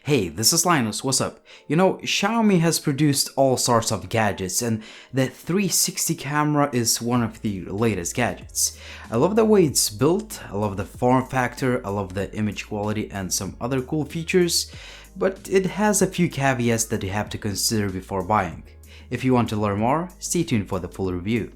Hey, this is Linus, what's up? Xiaomi has produced all sorts of gadgets and the 360 camera is one of the latest gadgets. I love the way it's built, I love the form factor, I love the image quality and some other cool features, but it has a few caveats that you have to consider before buying. If you want to learn more, stay tuned for the full review.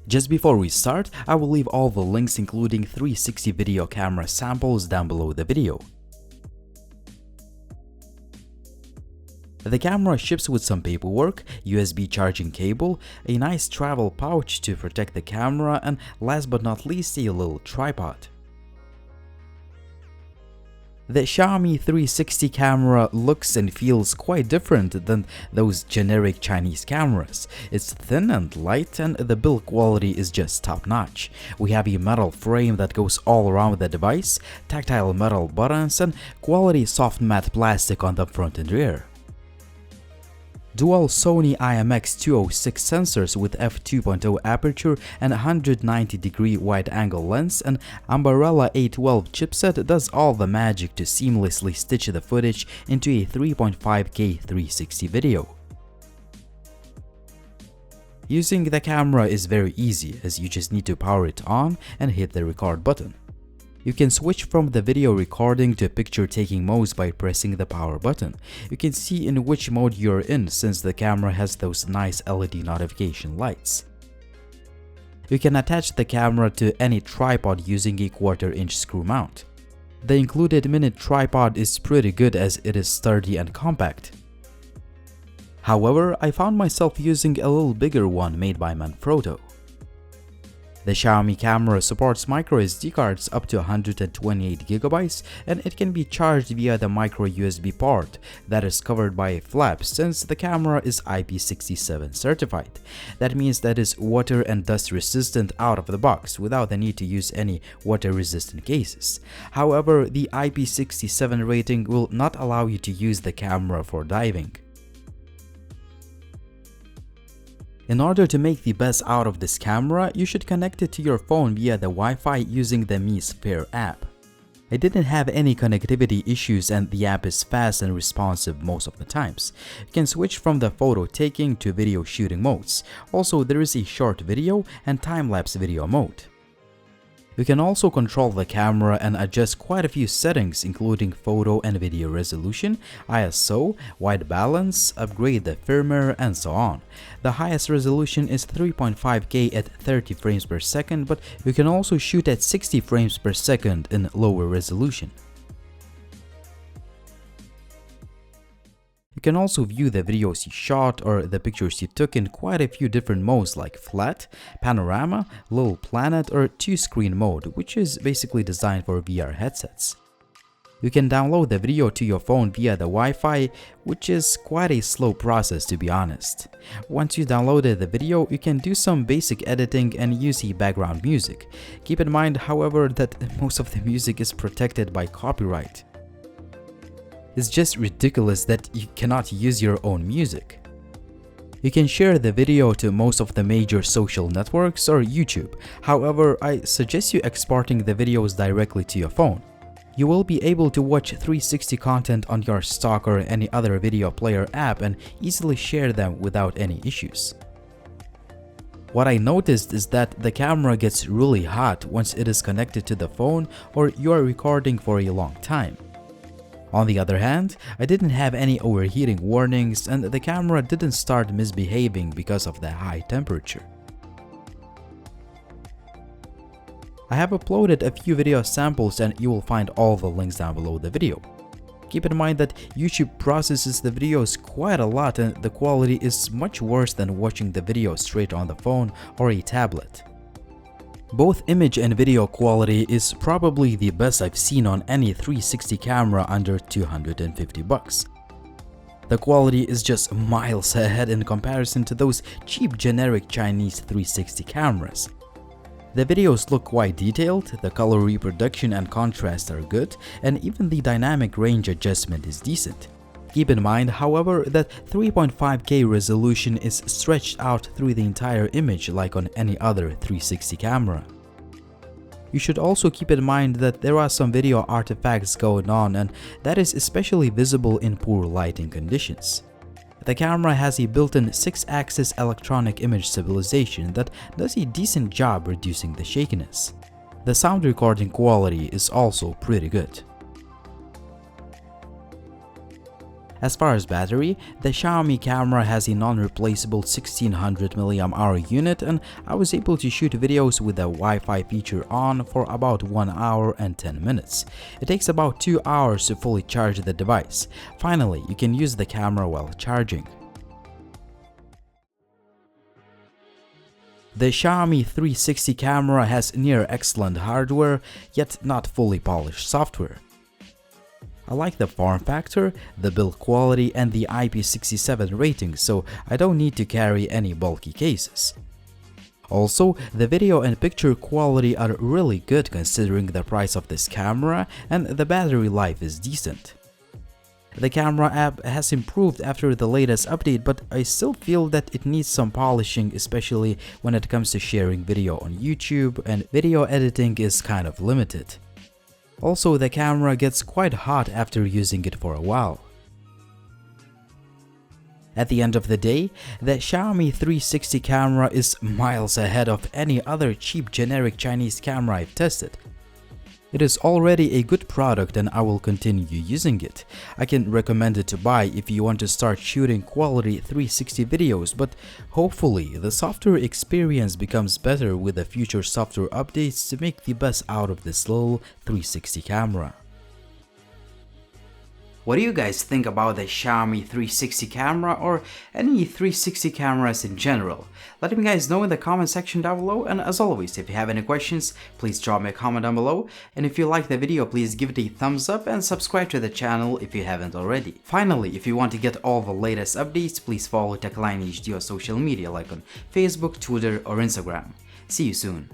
Just before we start, I will leave all the links including 360 video camera samples down below the video. The camera ships with some paperwork, USB charging cable, a nice travel pouch to protect the camera, and last but not least a little tripod. The Xiaomi 360 camera looks and feels quite different than those generic Chinese cameras. It's thin and light and the build quality is just top-notch. We have a metal frame that goes all around the device, tactile metal buttons, and quality soft matte plastic on the front and rear. Dual Sony IMX206 sensors with f2.0 aperture and 190-degree wide-angle lens, and Umbrella A12 chipset does all the magic to seamlessly stitch the footage into a 3.5K 360 video. Using the camera is very easy as you just need to power it on and hit the record button. You can switch from the video recording to picture taking modes by pressing the power button. You can see in which mode you're in since the camera has those nice LED notification lights. You can attach the camera to any tripod using a 1/4-inch screw mount. The included mini tripod is pretty good as it is sturdy and compact. However, I found myself using a little bigger one made by Manfrotto. The Xiaomi camera supports microSD cards up to 128GB and it can be charged via the micro USB port that is covered by a flap since the camera is IP67 certified. That means that it's water and dust resistant out of the box without the need to use any water resistant cases. However, the IP67 rating will not allow you to use the camera for diving. In order to make the best out of this camera, you should connect it to your phone via the Wi-Fi using the Mi SPHERE app. I didn't have any connectivity issues and the app is fast and responsive most of the times. You can switch from the photo taking to video shooting modes. Also, there is a short video and time-lapse video mode. You can also control the camera and adjust quite a few settings including photo and video resolution, ISO, white balance, upgrade the firmware, and so on. The highest resolution is 3.5K at 30 frames per second, but you can also shoot at 60 frames per second in lower resolution. You can also view the videos you shot or the pictures you took in quite a few different modes like flat, panorama, little planet, or two-screen mode, which is basically designed for VR headsets. You can download the video to your phone via the Wi-Fi, which is quite a slow process to be honest. Once you downloaded the video, you can do some basic editing and use the background music. Keep in mind, however, that most of the music is protected by copyright. It's just ridiculous that you cannot use your own music. You can share the video to most of the major social networks or YouTube. However, I suggest you exporting the videos directly to your phone. You will be able to watch 360 content on your stock or any other video player app and easily share them without any issues. What I noticed is that the camera gets really hot once it is connected to the phone or you are recording for a long time. On the other hand, I didn't have any overheating warnings and the camera didn't start misbehaving because of the high temperature. I have uploaded a few video samples and you will find all the links down below the video. Keep in mind that YouTube processes the videos quite a lot and the quality is much worse than watching the video straight on the phone or a tablet. Both image and video quality is probably the best I've seen on any 360 camera under 250 bucks. The quality is just miles ahead in comparison to those cheap generic Chinese 360 cameras. The videos look quite detailed, the color reproduction and contrast are good, and even the dynamic range adjustment is decent. Keep in mind, however, that 3.5K resolution is stretched out through the entire image like on any other 360 camera. You should also keep in mind that there are some video artifacts going on, and that is especially visible in poor lighting conditions. The camera has a built-in 6-axis electronic image stabilization that does a decent job reducing the shakiness. The sound recording quality is also pretty good. As far as battery, the Xiaomi camera has a non-replaceable 1600 mAh unit, and I was able to shoot videos with the Wi-Fi feature on for about 1 hour and 10 minutes. It takes about 2 hours to fully charge the device. Finally, you can use the camera while charging. The Xiaomi 360 camera has near excellent hardware, yet not fully polished software. I like the form factor, the build quality, and the IP67 rating, so I don't need to carry any bulky cases. Also, the video and picture quality are really good considering the price of this camera, and the battery life is decent. The camera app has improved after the latest update, but I still feel that it needs some polishing, especially when it comes to sharing video on YouTube, and video editing is kind of limited. Also, the camera gets quite hot after using it for a while. At the end of the day, the Xiaomi 360 camera is miles ahead of any other cheap generic Chinese camera I've tested. It is already a good product and I will continue using it. I can recommend it to buy if you want to start shooting quality 360 videos, but hopefully the software experience becomes better with the future software updates to make the best out of this little 360 camera. What do you guys think about the Xiaomi 360 camera or any 360 cameras in general? Let me guys know in the comment section down below, and as always, if you have any questions, please drop me a comment down below, and if you like the video, please give it a thumbs up and subscribe to the channel if you haven't already. Finally, if you want to get all the latest updates, please follow TechLine HD on social media like on Facebook, Twitter or Instagram. See you soon.